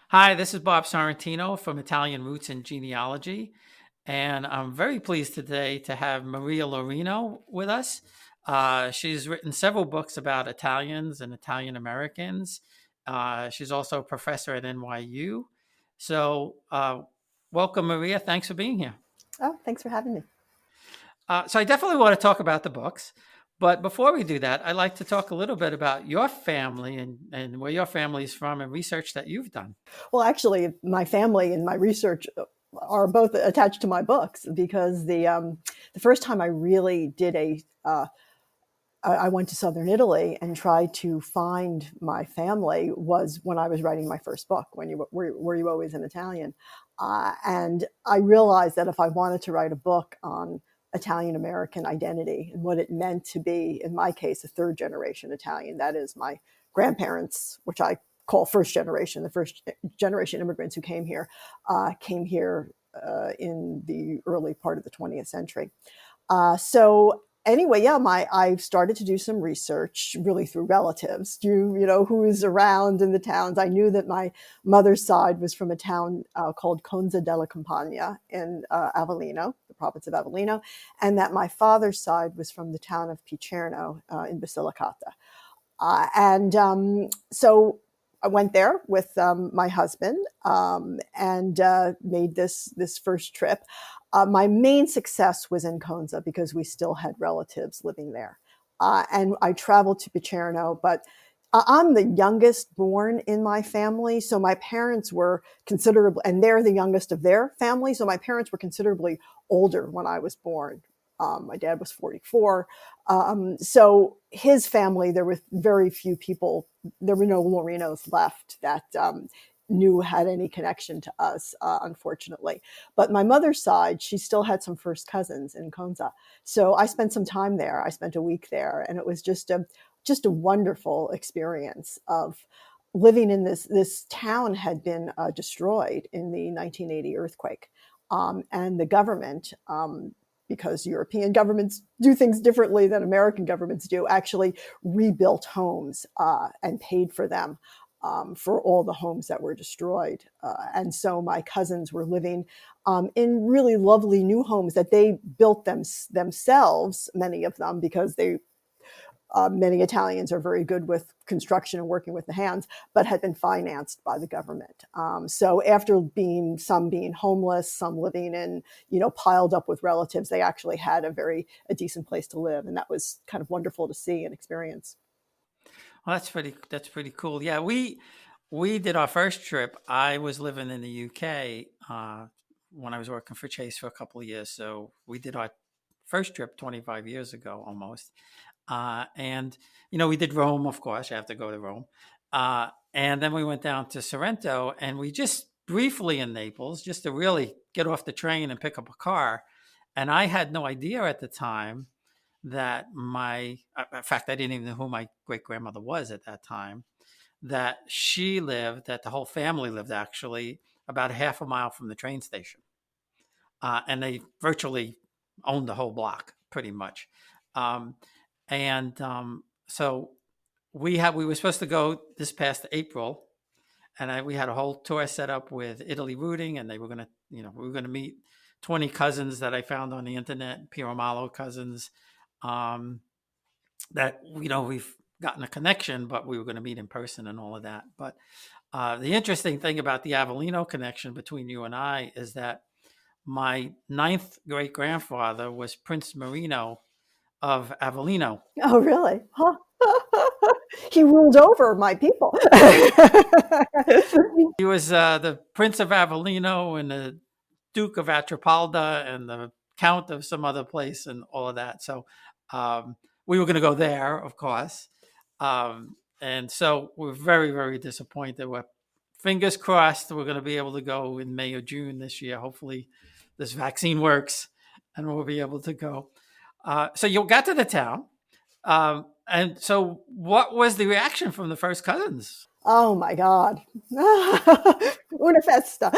Hi, this is Bob Sorrentino from Italian Roots and Genealogy, and I'm very pleased today to have Maria Laurino with us. She's written several books about Italians and Italian Americans. She's also a professor at NYU. So, welcome, Maria. Thanks for being here. Oh, thanks for having me. So, I definitely want to talk about the books. But before we do that, I'd like to talk a little bit about your family and where your family is from and research that you've done. Well, actually, my family and my research are both attached to my books because the first time I really did I went to southern Italy and tried to find my family was when I was writing my first book. When you were you always in Italian, and I realized that if I wanted to write a book on Italian American identity and what it meant to be, in my case, a third generation Italian, that is my grandparents, which I call first generation, the first generation immigrants who came here in the early part of the 20th century. So anyway, yeah, I started to do some research really through relatives. Who is around in the towns? I knew that my mother's side was from a town called Conza della Campagna in Avellino, the province of Avellino, and that my father's side was from the town of Picerno in Basilicata. And so I went there with my husband and made this first trip. My main success was in Conza because we still had relatives living there. And I traveled to Picerno, but I'm the youngest born in my family. So my parents were considerably, and they're the youngest of their family. So my parents were considerably older when I was born. My dad was 44. So his family, there were very few people, there were no Laurinos left that had any connection to us, unfortunately. But my mother's side, she still had some first cousins in Conza. So I spent some time there. I spent a week there, and it was just a wonderful experience of living in this town had been destroyed in the 1980 earthquake. And the government, because European governments do things differently than American governments do, actually rebuilt homes and paid for them for all the homes that were destroyed. And so my cousins were living in really lovely new homes that they built themselves, many of them, because many Italians are very good with construction and working with the hands, but had been financed by the government. So after some being homeless, some living in, piled up with relatives, they actually had a decent place to live. And that was kind of wonderful to see and experience. Well, that's pretty cool. Yeah, we did our first trip. I was living in the UK when I was working for Chase for a couple of years. So we did our first trip 25 years ago almost. And we did Rome, of course. You have to go to Rome. And then we went down to Sorrento, and we just briefly in Naples, just to really get off the train and pick up a car. And I had no idea at the time that in fact, I didn't even know who my great grandmother was at that time, that the whole family lived actually about a half a mile from the train station. And they virtually owned the whole block pretty much. Um, so we were supposed to go this past April, and we had a whole tour set up with Italy rooting, and they were gonna, we were gonna meet 20 cousins that I found on the internet, Piromalo cousins, um, that we've gotten a connection, but we were going to meet in person and all of that. But the interesting thing about the Avellino connection between you and I is that my ninth great grandfather was Prince Marino of Avellino. Oh, really? Huh? He ruled over my people. He was the Prince of Avellino and the Duke of Atrapalda and the Count of some other place and all of that. So we were going to go there, of course. And so we're very, very disappointed. We're fingers crossed we're going to be able to go in May or June this year. Hopefully this vaccine works and we'll be able to go. So you got to the town. And so what was the reaction from the first cousins? Oh my God. Una festa.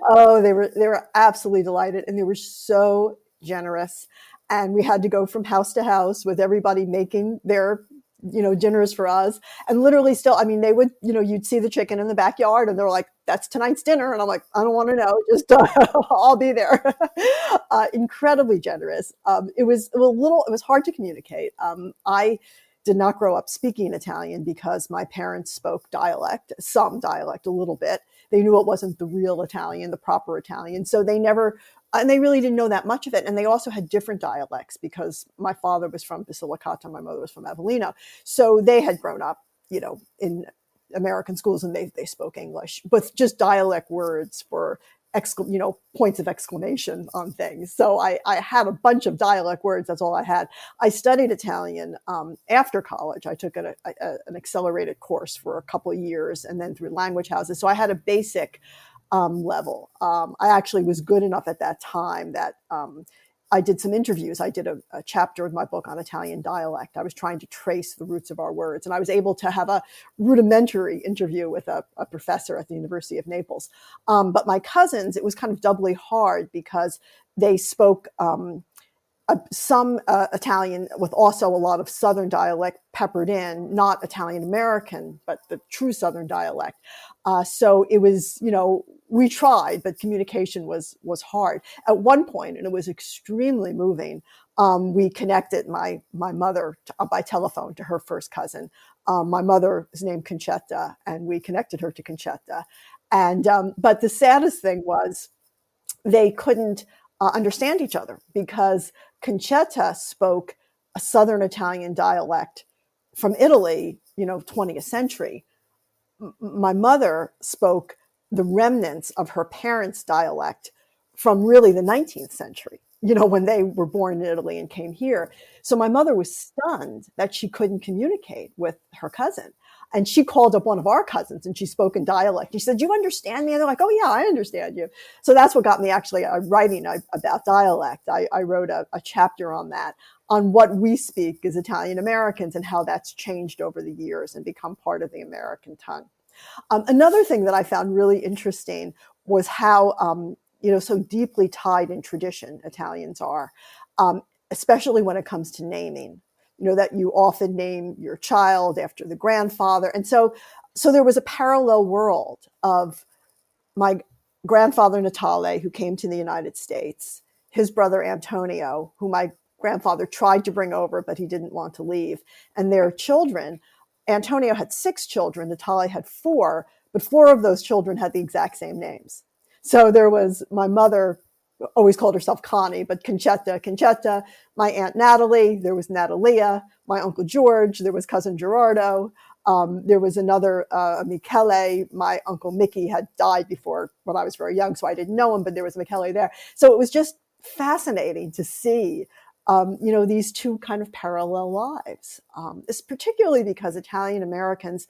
Oh, they were absolutely delighted, and they were so generous. And we had to go from house to house with everybody making their dinners for us. And literally still, I mean, they would, you'd see the chicken in the backyard and they're like, that's tonight's dinner. And I'm like, I don't want to know. Just, I'll be there. Incredibly generous. It was hard to communicate. I did not grow up speaking Italian because my parents spoke some dialect, a little bit. They knew it wasn't the real Italian, the proper Italian. So and they really didn't know that much of it. And they also had different dialects because my father was from Basilicata, my mother was from Avellino. So they had grown up, in American schools, and they spoke English, but just dialect words for points of exclamation on things. So I had a bunch of dialect words. That's all I had. I studied Italian after college. I took an accelerated course for a couple of years and then through language houses. So I had a basic level. I actually was good enough at that time that I did some interviews. I did a chapter of my book on Italian dialect. I was trying to trace the roots of our words. And I was able to have a rudimentary interview with a professor at the University of Naples. But my cousins, it was kind of doubly hard because they spoke some Italian with also a lot of Southern dialect peppered in, not Italian American, but the true Southern dialect. So it was, we tried, but communication was hard. At one point, and it was extremely moving, we connected my mother by telephone to her first cousin. My mother is named Concetta, and we connected her to Concetta. And but the saddest thing was they couldn't understand each other because Concetta spoke a Southern Italian dialect from Italy, 20th century. My mother spoke the remnants of her parents' dialect from really the 19th century, when they were born in Italy and came here. So my mother was stunned that she couldn't communicate with her cousin. And she called up one of our cousins and she spoke in dialect. She said, "Do you understand me?" And they're like, "Oh yeah, I understand you." So that's what got me actually writing about dialect. I wrote a chapter on that, on what we speak as Italian Americans and how that's changed over the years and become part of the American tongue. Another thing that I found really interesting was how, so deeply tied in tradition Italians are, especially when it comes to naming. That you often name your child after the grandfather. And so there was a parallel world of my grandfather Natale, who came to the United States, his brother Antonio, who my grandfather tried to bring over, but he didn't want to leave, and their children. Antonio had 6 children, Natale had 4, but 4 of those children had the exact same names. So there was my mother, always called herself Connie, but Concetta, my Aunt Natalie, there was Natalia, my Uncle George, there was Cousin Gerardo, there was another Michele. My Uncle Mickey had died before when I was very young, so I didn't know him, but there was Michele there. So it was just fascinating to see these two kind of parallel lives. It's particularly because Italian Americans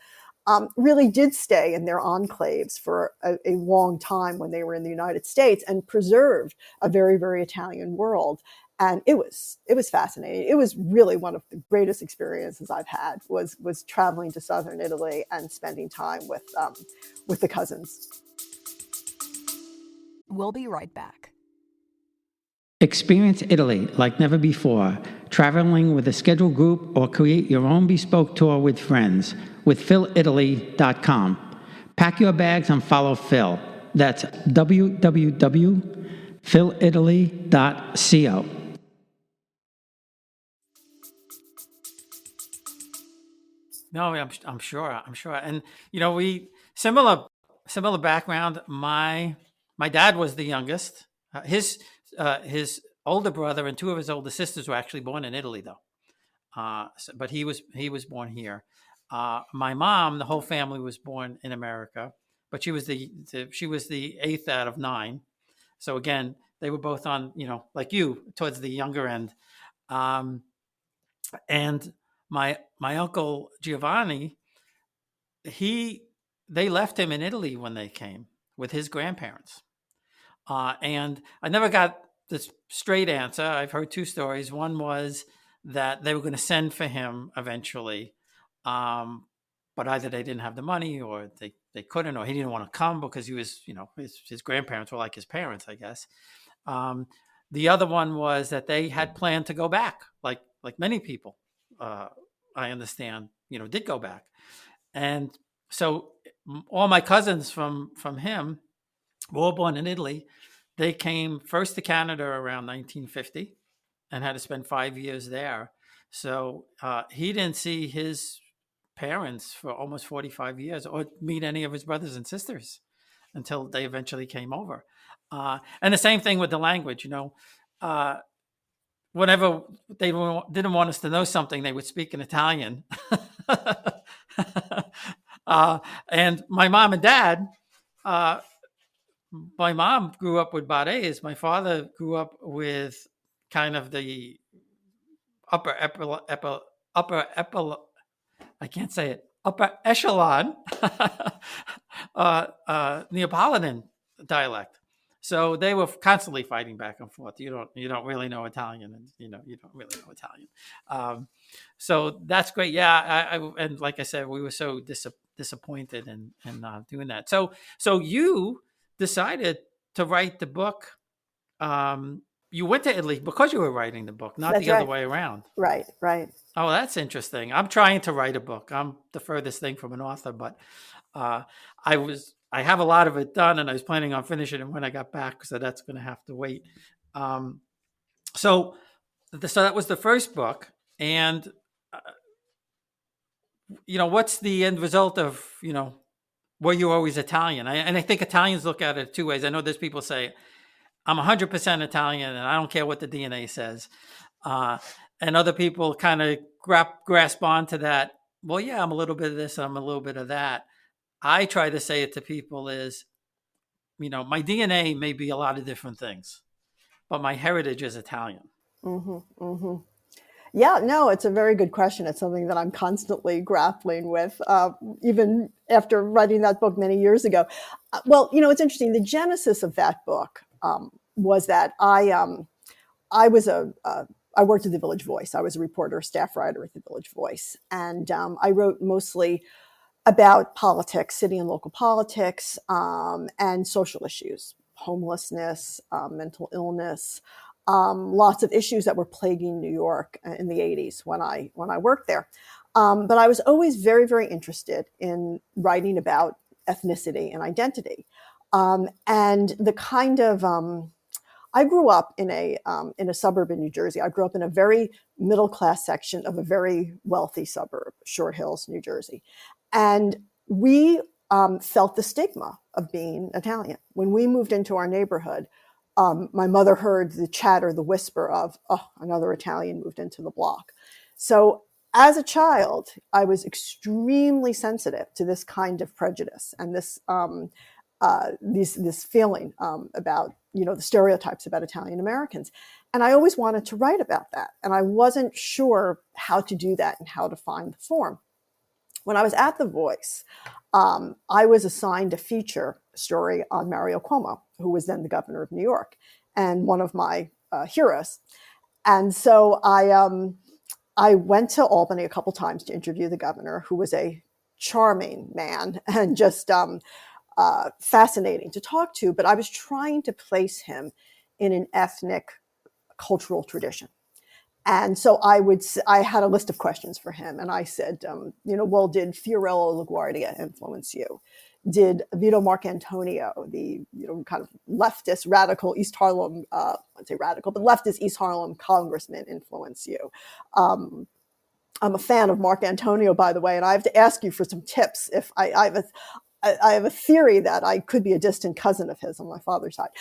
really did stay in their enclaves for a long time when they were in the United States and preserved a very, very Italian world. And it was fascinating. It was really one of the greatest experiences I've had was traveling to Southern Italy and spending time with the cousins. We'll be right back. Experience Italy like never before, traveling with a scheduled group or create your own bespoke tour with friends with philitaly.com. Pack your bags and follow Phil. That's www.philitaly.co. No, I'm sure. And we similar background. My dad was the youngest. His older brother and 2 of his older sisters were actually born in Italy, though. But he was born here. My mom, the whole family was born in America, but she was the 8th out of 9. So again, they were both on, like you, towards the younger end. And my uncle Giovanni, they left him in Italy when they came with his grandparents. And I never got this straight answer. I've heard 2 stories. One was that they were going to send for him eventually, but either they didn't have the money or they couldn't, or he didn't want to come because he was, his grandparents were like his parents, I guess. The other one was that they had planned to go back, like many people I understand, did go back. And so all my cousins from him were all born in Italy. They came first to Canada around 1950 and had to spend 5 years there. So he didn't see his parents for almost 45 years or meet any of his brothers and sisters until they eventually came over. And the same thing with the language, whenever they didn't want us to know something, they would speak in Italian. And my mom and dad, my mom grew up with barets. My father grew up with kind of the upper I can't say it, upper echelon Neapolitan dialect. So they were constantly fighting back and forth. You don't really know Italian, and you don't really know Italian. So that's great. Yeah, and like I said, we were so disappointed in doing that. So you decided to write the book. You went to Italy because you were writing the book, not That's the other right. way around. Right. Oh, that's interesting. I'm trying to write a book. I'm the furthest thing from an author, but I have a lot of it done, and I was planning on finishing it when I got back, so that's going to have to wait. So that was the first book, and what's the end result of were you always Italian? And I think Italians look at it two ways. I know there's people say I'm 100% Italian, and I don't care what the DNA says. And other people kind of grasp onto that. Well, yeah, I'm a little bit of this, I'm a little bit of that. I try to say it to people is, my DNA may be a lot of different things, but my heritage is Italian. Mm-hmm, mm-hmm. Yeah, no, it's a very good question. It's something that I'm constantly grappling with, even after writing that book many years ago. Well, it's interesting. The genesis of that book was that I was I worked at the Village Voice. I was a reporter, staff writer at the Village Voice, and I wrote mostly about politics, city and local politics, and social issues, homelessness, mental illness, lots of issues that were plaguing New York in the 80s when I worked there. But I was always very, very interested in writing about ethnicity and identity. And the kind of I grew up in a suburb in New Jersey. I grew up in a very middle class section of a very wealthy suburb, Short Hills, New Jersey, and we felt the stigma of being Italian. When we moved into our neighborhood, my mother heard the chatter, the whisper of, "Oh, another Italian moved into the block." So as a child, I was extremely sensitive to this kind of prejudice and this feeling about the stereotypes about Italian Americans, and I always wanted to write about that, and I wasn't sure how to do that and how to find the form. When I was at The Voice, I was assigned a feature story on Mario Cuomo, who was then the governor of New York and one of my heroes. And so I went to Albany a couple times to interview the governor, who was a charming man and just fascinating to talk to. But I was trying to place him in an ethnic cultural tradition. And so I had a list of questions for him. And I said, well, did Fiorello LaGuardia influence you? Did Vito Marcantonio, the kind of leftist, radical East Harlem, I'd say radical, but leftist East Harlem congressman influence you? I'm a fan of Marcantonio, by the way, and I have to ask you for some tips. If I have a theory that I could be a distant cousin of his on my father's side.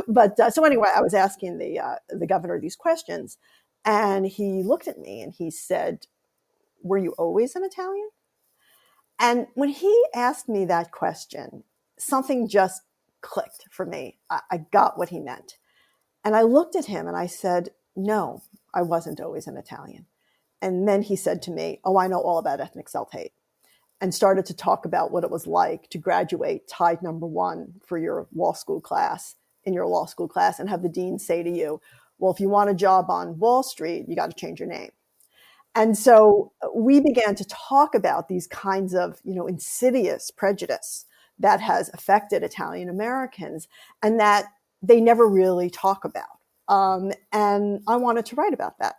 But so anyway, I was asking the governor these questions, and he looked at me and he said, "Were you always an Italian?" And when he asked me that question, something just clicked for me. I got what he meant. And I looked at him and I said, "No, I wasn't always an Italian." And then he said to me, "Oh, I know all about ethnic self-hate," and started to talk about what it was like to graduate tied number one for your law school class and have the dean say to you, "Well, if you want a job on Wall Street, you got to change your name." And so we began to talk about these kinds of, insidious prejudice that has affected Italian Americans and that they never really talk about. And I wanted to write about that.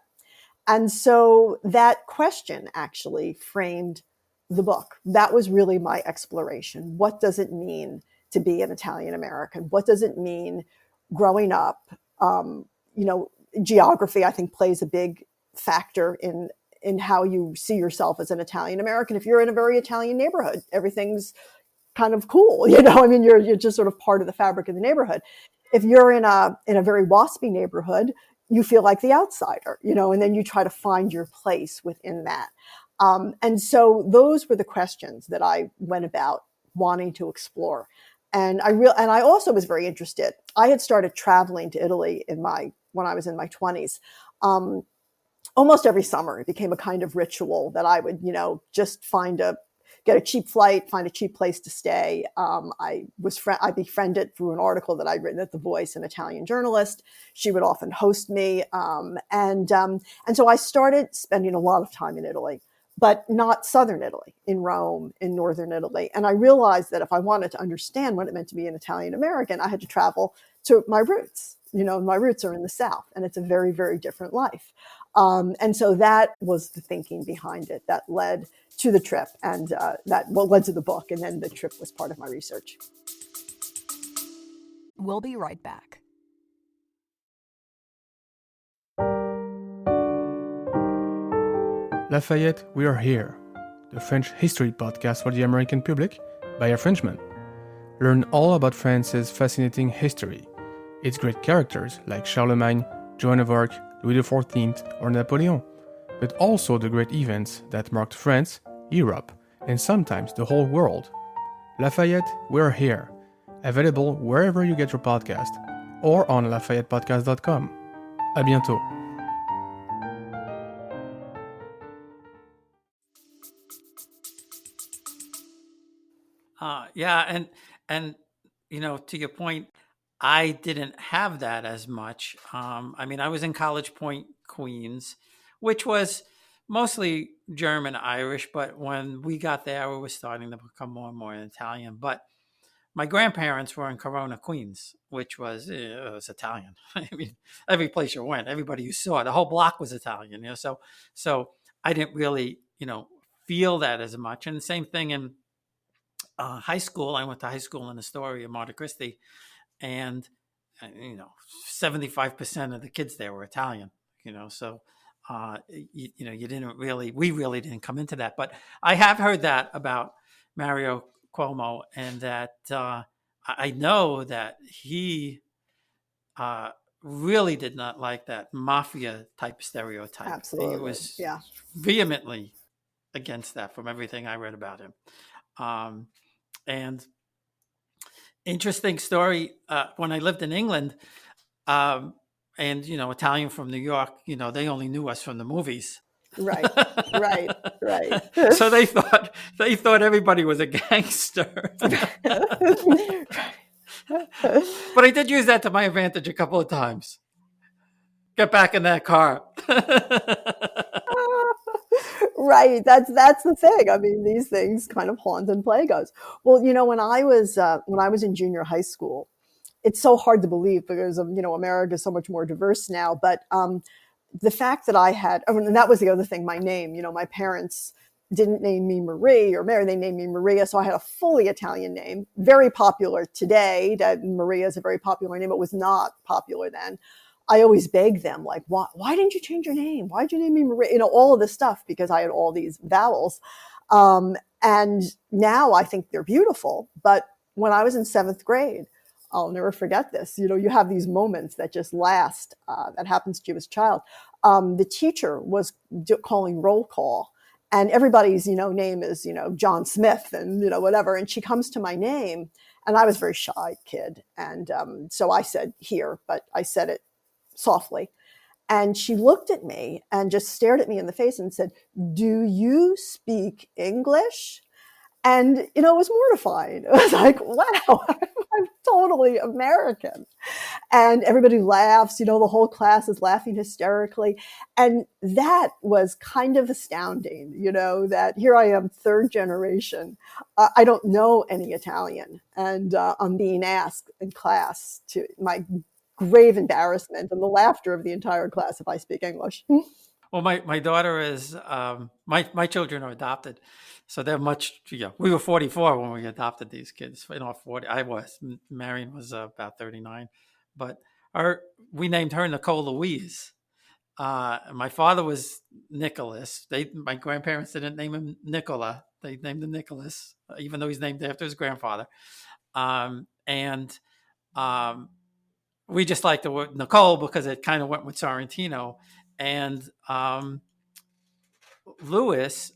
And so that question actually framed the book. That was really my exploration. What does it mean to be an Italian American? What does it mean growing up? You know, geography, I think, plays a big factor in how you see yourself as an Italian American. If you're in a very Italian neighborhood, everything's kind of cool, you know. I mean, you're just sort of part of the fabric of the neighborhood. If you're in a very waspy neighborhood, you feel like the outsider, you know, and then you try to find your place within that. And so those were the questions that I went about wanting to explore. And I also was very interested. I had started traveling to Italy when I was in my 20s. Almost every summer, it became a kind of ritual that I would, you know, just get a cheap flight, find a cheap place to stay. I befriended through an article that I'd written at The Voice, an Italian journalist. She would often host me. And so I started spending a lot of time in Italy, but not southern Italy, in Rome, in northern Italy. And I realized that if I wanted to understand what it meant to be an Italian American, I had to travel to my roots. You know, my roots are in the South, and it's a very, very different life. And so that was the thinking behind it that led to the trip, and led to the book. And then the trip was part of my research. We'll be right back. Lafayette, we are here. The French history podcast for the American public by a Frenchman. Learn all about France's fascinating history. Its great characters like Charlemagne, Joan of Arc, Louis XIV, or Napoleon, but also the great events that marked France, Europe, and sometimes the whole world. Lafayette, we're here. Available wherever you get your podcast or on LafayettePodcast.com. À bientôt. Yeah, and you know, to your point, I didn't have that as much. I mean, I was in College Point, Queens, which was mostly German, Irish, but when we got there, we were starting to become more and more Italian. But my grandparents were in Corona, Queens, which was, it was Italian. I mean, every place you went, everybody you saw, the whole block was Italian. You know, so I didn't really, you know, feel that as much. And the same thing in high school. I went to high school in Astoria, Monte Cristi, and you know, 75% of the kids there were Italian. You know, so you know, we really didn't come into that. But I have heard that about Mario Cuomo, and that I know that he really did not like that mafia type stereotype. Absolutely. He was Yeah. vehemently against that from everything I read about him. And interesting story, when I lived in England, and, you know, Italian from New York, you know, they only knew us from the movies. Right. Right. So they thought everybody was a gangster. But I did use that to my advantage a couple of times. Get back in that car. Right. That's the thing. I mean, these things kind of haunt and plague us. Well, you know, when I was in junior high school, it's so hard to believe because of, you know, America is so much more diverse now. But the fact that and that was the other thing, my name, you know, my parents didn't name me Marie or Mary, they named me Maria. So I had a fully Italian name, very popular today. That Maria is a very popular name. It was not popular then. I always begged them, like, why didn't you change your name? Why'd you name me Maria? You know, all of this stuff, because I had all these vowels. And now I think they're beautiful. But when I was in 7th grade, I'll never forget this. You know, you have these moments that just last, that happens to you as a child. The teacher was calling roll call, and everybody's, you know, name is, you know, John Smith and, you know, whatever. And she comes to my name, and I was a very shy kid. And so I said here, but I said it softly. And she looked at me and just stared at me in the face and said, "Do you speak English?" And, you know, it was mortifying. It was like, wow, I'm totally American. And everybody laughs, you know, the whole class is laughing hysterically. And that was kind of astounding, you know, that here I am, 3rd generation. I don't know any Italian. And I'm being asked in class, to my grave embarrassment and the laughter of the entire class, if I speak English. Well, my daughter is my children are adopted, so they're much. We were 44 when we adopted these kids. 40. I was. Marion was about 39, but our we named her Nicole Louise. My father was Nicholas. My grandparents didn't name him Nicola. They named him Nicholas, even though he's named after his grandfather. And we just like the word Nicole because it kind of went with Sorrentino. And Lewis,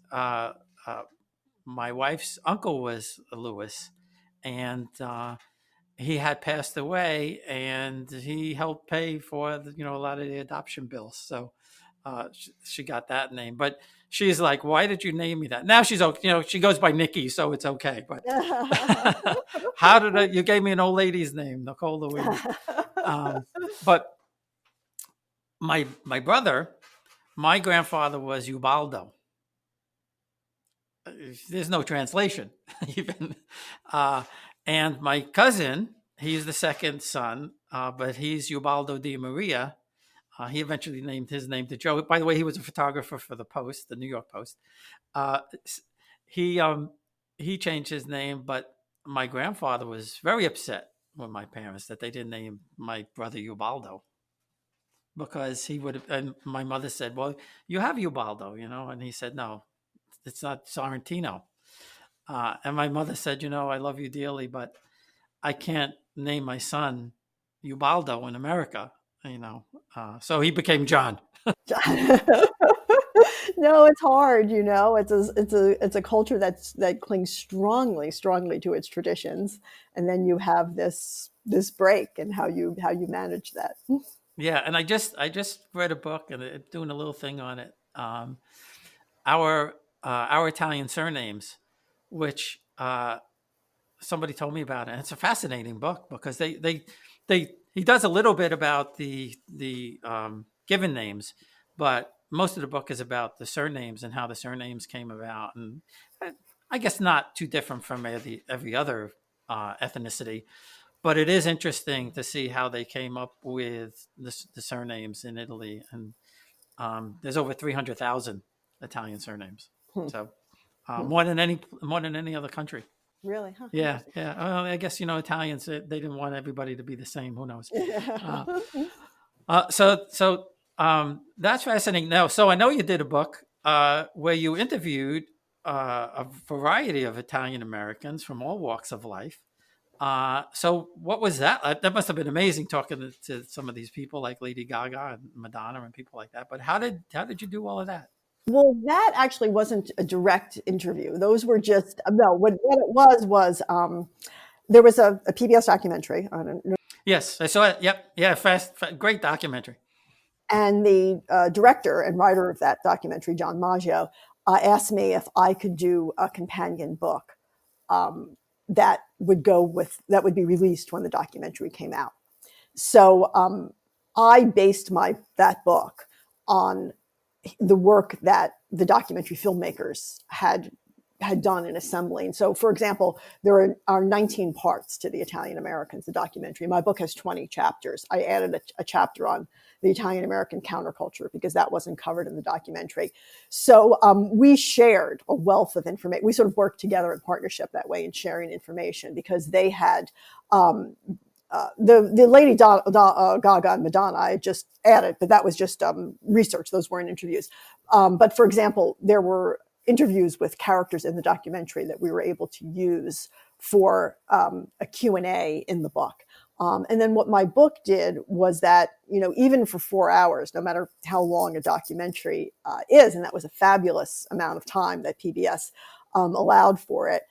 my wife's uncle was Lewis, and he had passed away, and he helped pay for a lot of the adoption bills. So she got that name. But she's like, "Why did you name me that?" Now she's okay. She goes by Nikki, so it's okay. But how did you gave me an old lady's name, Nicole Louise? But my brother, my grandfather was Ubaldo. There's no translation even. And my cousin, he's the second son, but he's Ubaldo Di Maria. He eventually named his name to Joe. By the way, he was a photographer for the Post, the New York Post. He changed his name, but my grandfather was very upset with my parents that they didn't name my brother Ubaldo, because he would have. And my mother said, "Well, you have Ubaldo, and he said, "No, it's not Sorrentino." And my mother said, "I love you dearly, but I can't name my son Ubaldo in America." So he became John. No, it's hard. It's a culture that clings strongly to its traditions, and then you have this break, and how you manage that. Yeah, and I just read a book and doing a little thing on it. Our Italian surnames, which somebody told me about it. And it's a fascinating book because he does a little bit about the given names, but most of the book is about the surnames and how the surnames came about. And I guess not too different from every other ethnicity, but it is interesting to see how they came up with the surnames in Italy. And there's over 300,000 Italian surnames, so more than any other country. Really? Huh, Yeah. Well, I guess Italians, they didn't want everybody to be the same. Who knows? So that's fascinating. Now, so I know you did a book where you interviewed a variety of Italian Americans from all walks of life. So what was that? That must have been amazing talking to some of these people like Lady Gaga and Madonna and people like that. But how did you do all of that? Well, that actually wasn't a direct interview. Those were just no. What it was there was a PBS documentary on it. Yes, I saw it. Yep, yeah, great documentary. And the director and writer of that documentary, John Maggio, asked me if I could do a companion book that would be released when the documentary came out. So I based that book on the work that the documentary filmmakers had done in assembling. So, for example, there are 19 parts to the Italian Americans, the documentary. My book has 20 chapters. I added a chapter on the Italian American counterculture because that wasn't covered in the documentary. So we shared a wealth of information. We sort of worked together in partnership that way in sharing information, because they had the Lady Gaga and Madonna I just added, but that was just research. Those weren't interviews. But for example, there were interviews with characters in the documentary that we were able to use for a Q&A in the book. And then what my book did was that, even for 4 hours, no matter how long a documentary is, and that was a fabulous amount of time that PBS allowed for it,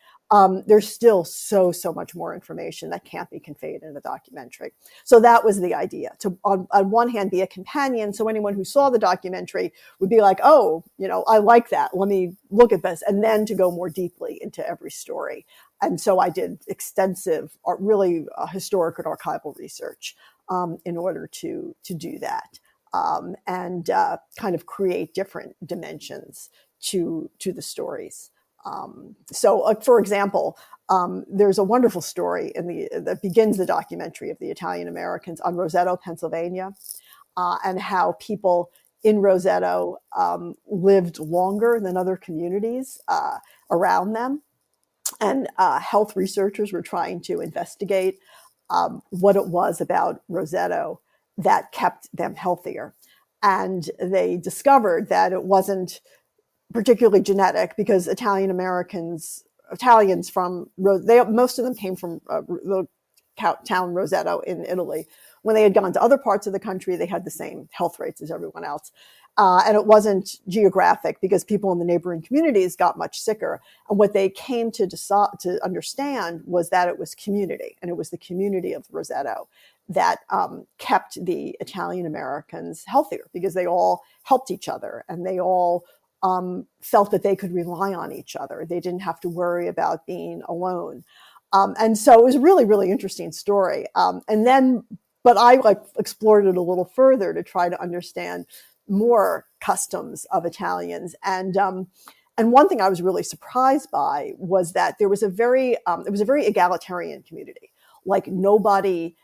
there's still so much more information that can't be conveyed in a documentary. So that was the idea, to on one hand be a companion, so anyone who saw the documentary would be like, oh, I like that, let me look at this, and then to go more deeply into every story. And so I did extensive, really historic and archival research in order to do that, and kind of create different dimensions to the stories. So, for example, there's a wonderful story that begins the documentary of the Italian Americans on Roseto, Pennsylvania, and how people in Roseto lived longer than other communities around them. And health researchers were trying to investigate what it was about Roseto that kept them healthier. And they discovered that it wasn't particularly genetic, because Italians from most of them came from the town Roseto in Italy. When they had gone to other parts of the country, they had the same health rates as everyone else. And it wasn't geographic, because people in the neighboring communities got much sicker. And what they came to understand was that it was community, and it was the community of Roseto that kept the Italian Americans healthier, because they all helped each other, and they all felt that they could rely on each other. They didn't have to worry about being alone. And so it was a really, really interesting story. But I explored it a little further to try to understand more customs of Italians. And one thing I was really surprised by was that it was a very egalitarian community. Like everybody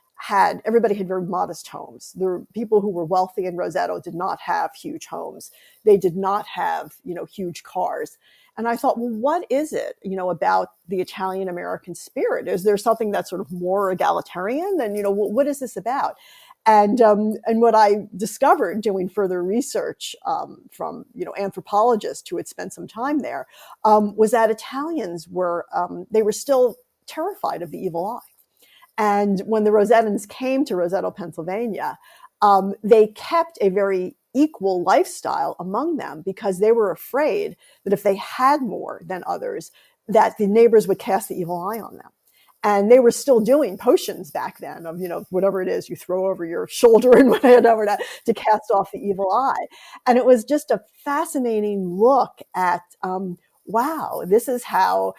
had very modest homes. There were people who were wealthy in Roseto did not have huge homes. They did not have, huge cars. And I thought, well, what is it, about the Italian American spirit? Is there something that's sort of more egalitarian? And, what is this about? And what I discovered doing further research from, anthropologists who had spent some time there was that Italians were still terrified of the evil eye. And when the Rosetans came to Roseto, Pennsylvania, they kept a very equal lifestyle among them, because they were afraid that if they had more than others, that the neighbors would cast the evil eye on them. And they were still doing potions back then of, whatever it is you throw over your shoulder and whatever to cast off the evil eye. And it was just a fascinating look at, wow, this is how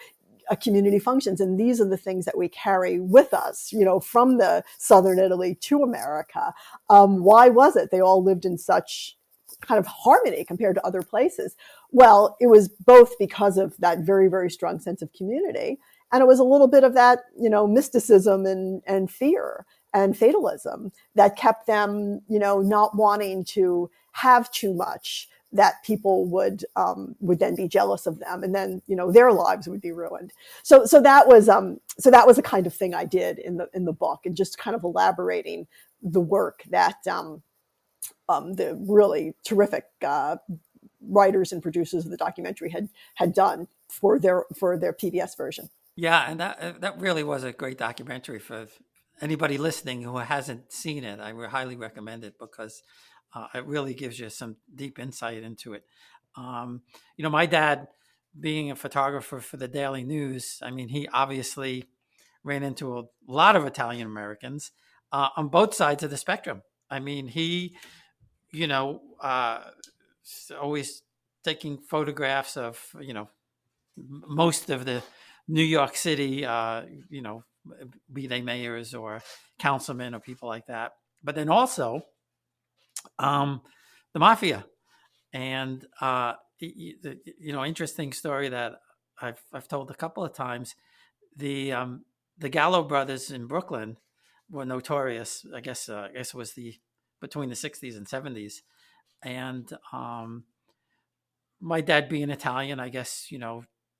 a community functions. And these are the things that we carry with us, from the Southern Italy to America. Why was it they all lived in such kind of harmony compared to other places? Well, it was both because of that very, very strong sense of community. And it was a little bit of that, mysticism and fear and fatalism that kept them, not wanting to have too much, that people would then be jealous of them, and then their lives would be ruined. So that was the kind of thing I did in the book, and just kind of elaborating the work that the really terrific writers and producers of the documentary had done for their PBS version. Yeah, and that really was a great documentary for anybody listening who hasn't seen it. I would highly recommend it, because it really gives you some deep insight into it. My dad, being a photographer for the Daily News, I mean, he obviously ran into a lot of Italian Americans on both sides of the spectrum. I mean, he, always taking photographs of, most of the New York City, be they mayors or councilmen or people like that. But then also the mafia. And, interesting story that I've told a couple of times. The Gallo brothers in Brooklyn were notorious. I guess it was between the 60s and 70s. And my dad being Italian, I guess,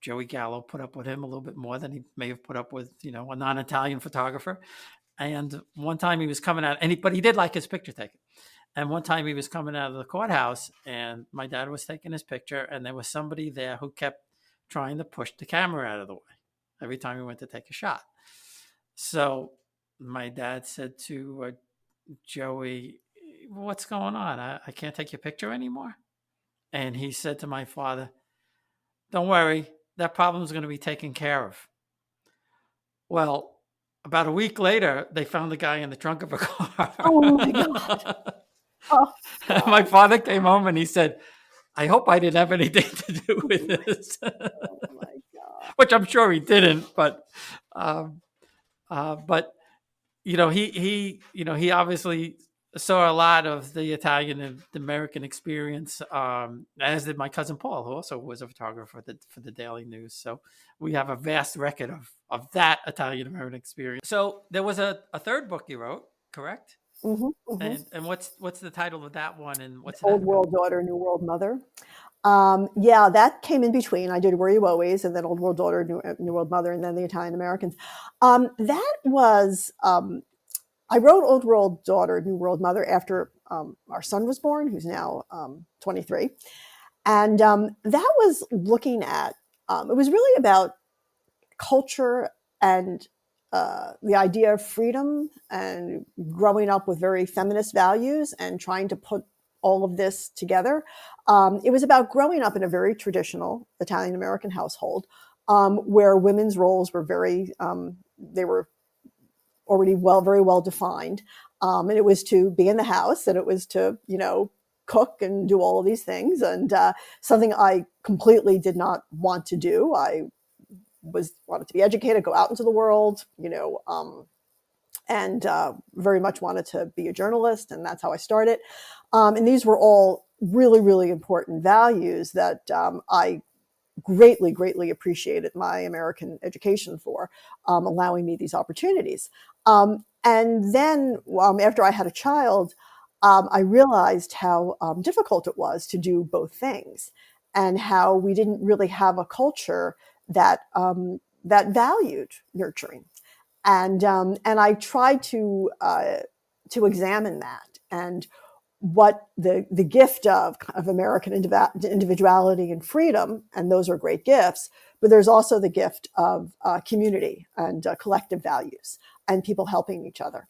Joey Gallo put up with him a little bit more than he may have put up with, a non-Italian photographer. And one time he was coming out, but he did like his picture taken. And one time he was coming out of the courthouse, and my dad was taking his picture, and there was somebody there who kept trying to push the camera out of the way every time he went to take a shot. So my dad said to Joey, "What's going on? I can't take your picture anymore." And he said to my father, "Don't worry, that problem's going to be taken care of." Well, about a week later, they found the guy in the trunk of a car. Oh my God. Oh, God. My father came home and he said, "I hope I didn't have anything to do with this." Oh my God. Which I'm sure he didn't, but he obviously saw a lot of the Italian and American experience, as did my cousin Paul, who also was a photographer for the Daily News. So we have a vast record of that Italian American experience. So there was a third book you wrote, correct? Hmm. Hmm. And what's the title of that one, and what's that Old about? World Daughter, New World Mother. Yeah, that came in between. I did Were You Always, and then Old World Daughter, New World Mother, and then the Italian Americans. That was I wrote Old World Daughter, New World Mother after our son was born, who's now 23, and that was looking at. It was really about culture and the idea of freedom and growing up with very feminist values and trying to put all of this together. It was about growing up in a very traditional Italian American household where women's roles were they were already very well defined. And it was to be in the house and it was to, cook and do all of these things. And something I completely did not want to do. I wanted to be educated, go out into the world, and very much wanted to be a journalist, and that's how I started. And these were all really, really important values that I greatly, greatly appreciated my American education for, allowing me these opportunities. And then after I had a child, I realized how difficult it was to do both things, and how we didn't really have a culture that valued nurturing. And I tried to examine that and what the gift of American individuality and freedom, and those are great gifts, but there's also the gift of community and collective values and people helping each other.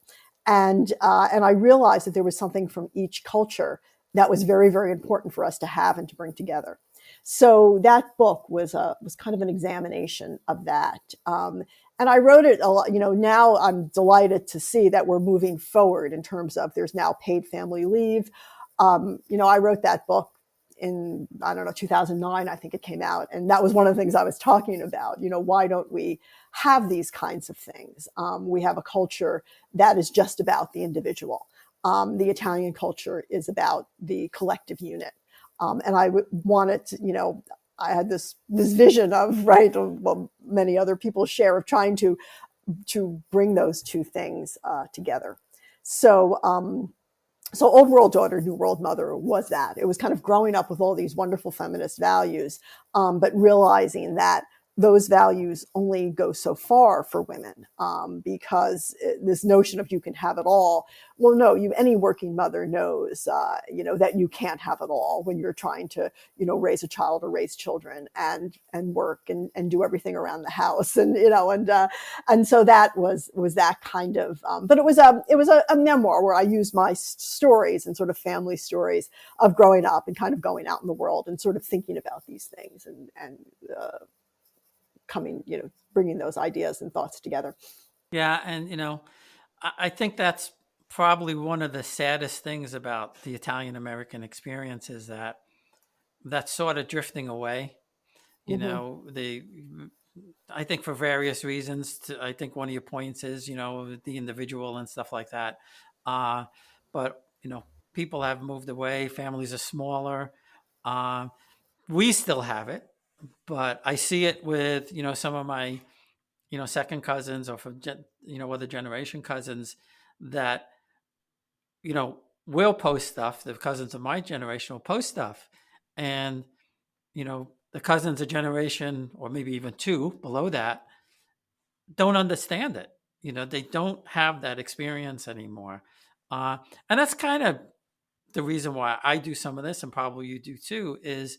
And I realized that there was something from each culture that was very, very important for us to have and to bring together. So that book was kind of an examination of that. And I wrote it a lot. Now I'm delighted to see that we're moving forward in terms of there's now paid family leave. I wrote that book in, I don't know, 2009, I think it came out. And that was one of the things I was talking about. Why don't we have these kinds of things? We have a culture that is just about the individual. The Italian culture is about the collective unit. And I wanted to, I had this vision of, right, well, many other people share, of trying to bring those two things together. So Old World Daughter, New World Mother was that. It was kind of growing up with all these wonderful feminist values, but realizing that those values only go so far for women, because this notion of you can have it all. Well, no, any working mother knows, that you can't have it all when you're trying to, raise a child or raise children and work and do everything around the house, and so that was that kind of. But it was a memoir where I used my stories and sort of family stories of growing up and kind of going out in the world and sort of thinking about these things and coming, bringing those ideas and thoughts together. Yeah, and I think that's probably one of the saddest things about the Italian American experience is that that's sort of drifting away. Mm-hmm. The I think for various reasons. I think one of your points is the individual and stuff like that. Uh, but people have moved away. Families are smaller. Uh, we still have it, but I see it with some of my second cousins or from other generation cousins that will post stuff. The cousins of my generation will post stuff, and the cousins a generation or maybe even two below that don't understand it. They don't have that experience anymore, uh, and that's kind of the reason why I do some of this, and probably you do too, is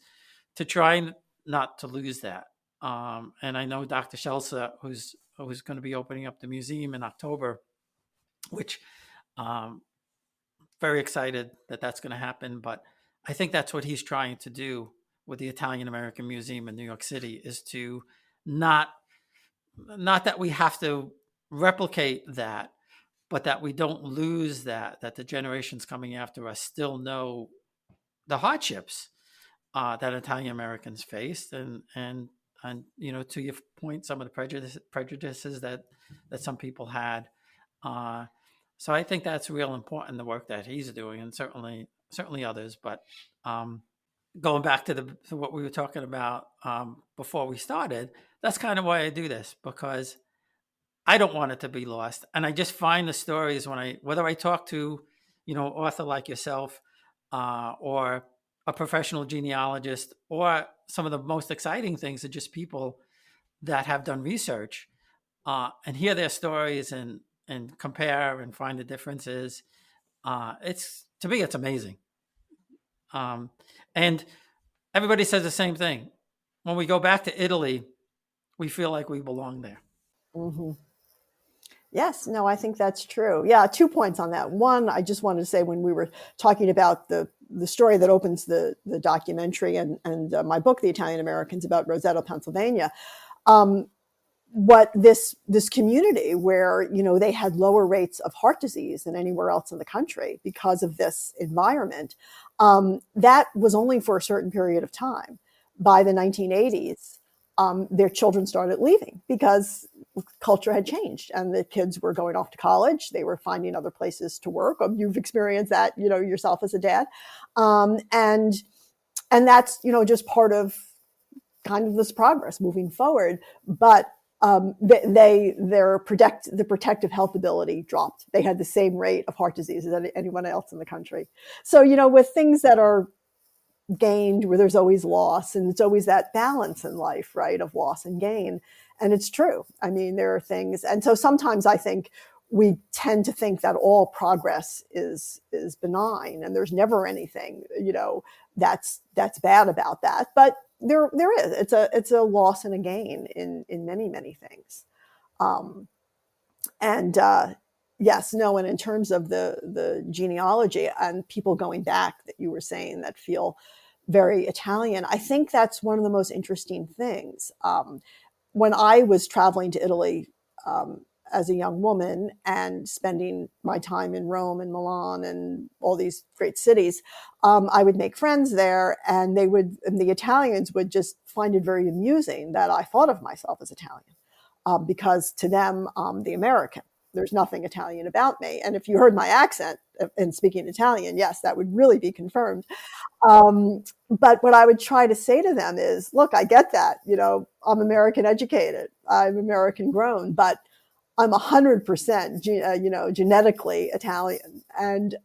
to try not to lose that. And I know Dr. Shelsa, who's going to be opening up the museum in October, which um, very excited that that's going to happen. But I think that's what he's trying to do with the Italian American Museum in New York City is to not not that we have to replicate that, but that we don't lose that the generations coming after us still know the hardships that Italian Americans faced, and to your point, some of the prejudices that some people had. Uh, so I think that's real important, the work that he's doing, and certainly others. But um, going back to what we were talking about before we started, that's kind of why I do this, because I don't want it to be lost, and I just find the stories whether I talk to author like yourself, or a professional genealogist, or some of the most exciting things are just people that have done research, and hear their stories and compare and find the differences. To me, it's amazing. And everybody says the same thing. When we go back to Italy, we feel like we belong there. Mm-hmm. Yes, no, I think that's true. Yeah, 2 points on that. One, I just wanted to say when we were talking about the story that opens the documentary and my book, The Italian Americans, about Roseto, Pennsylvania, what this community where, they had lower rates of heart disease than anywhere else in the country because of this environment, that was only for a certain period of time. By the 1980s, their children started leaving because culture had changed and the kids were going off to college. They were finding other places to work. You've experienced that, yourself as a dad. And that's, just part of kind of this progress moving forward. But their protective health ability dropped. They had the same rate of heart disease as anyone else in the country. So, with things that are gained, where there's always loss, and it's always that balance in life, right, of loss and gain. And it's true. I mean, there are things. And so sometimes I think we tend to think that all progress is benign and there's never anything, that's bad about that. But there is. It's a loss and a gain in many, many things. Yes, no, and in terms of the genealogy and people going back that you were saying that feel very Italian, I think that's one of the most interesting things. When I was traveling to Italy as a young woman and spending my time in Rome and Milan and all these great cities, I would make friends there, and the Italians would just find it very amusing that I thought of myself as Italian, because to them, the American. There's nothing Italian about me. And if you heard my accent and speaking Italian, yes, that would really be confirmed. But what I would try to say to them is, look, I get that, I'm American educated, I'm American grown, but I'm 100%, genetically Italian. And,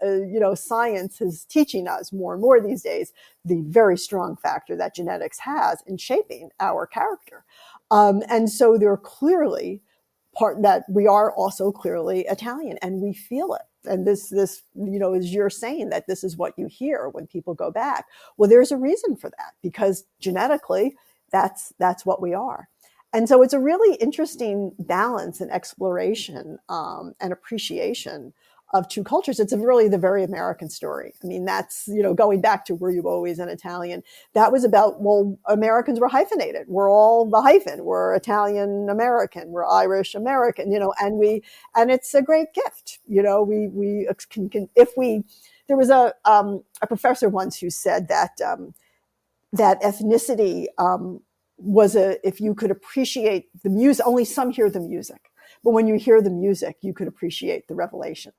science is teaching us more and more these days the very strong factor that genetics has in shaping our character. And so they're clearly part that we are also clearly Italian, and we feel it. And this, as you're saying, that this is what you hear when people go back. Well, there's a reason for that, because genetically, that's what we are. And so it's a really interesting balance and exploration and appreciation of two cultures. It's really the very American story. I mean, that's, going back to Were You Always an Italian? That was about, well, Americans were hyphenated. We're all the hyphen. We're Italian American. We're Irish American, and it's a great gift. We can there was a professor once who said that, that ethnicity, if you could appreciate the music, only some hear the music. But when you hear the music, you could appreciate the revelation.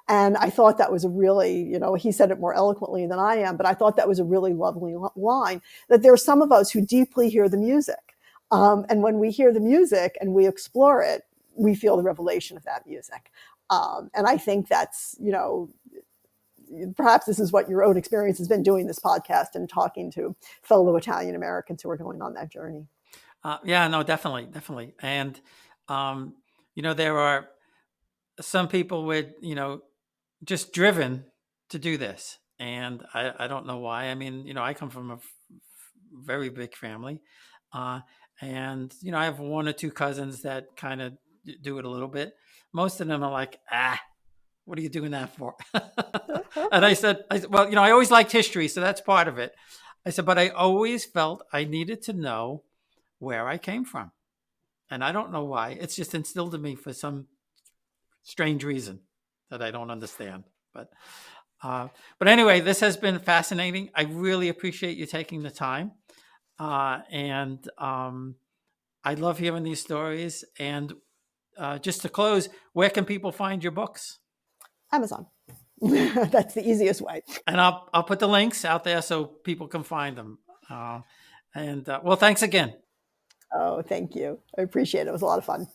And I thought that was a really, he said it more eloquently than I am, but I thought that was a really lovely line, that there are some of us who deeply hear the music. And when we hear the music and we explore it, we feel the revelation of that music. And I think that's, perhaps this is what your own experience has been doing this podcast and talking to fellow Italian Americans who are going on that journey. Yeah, no, definitely. And, there are some people with, just driven to do this. And I don't know why. I mean, I come from a very big family. And, I have one or two cousins that kind of do it a little bit. Most of them are like, what are you doing that for? And I said, well, I always liked history, so that's part of it. I said, but I always felt I needed to know where I came from. And I don't know why. It's just instilled in me for some strange reason that I don't understand. But anyway, this has been fascinating. I really appreciate you taking the time. And I love hearing these stories. And just to close, where can people find your books? Amazon. That's the easiest way. And I'll put the links out there so people can find them. Well, thanks again. Oh, thank you. I appreciate it. It was a lot of fun.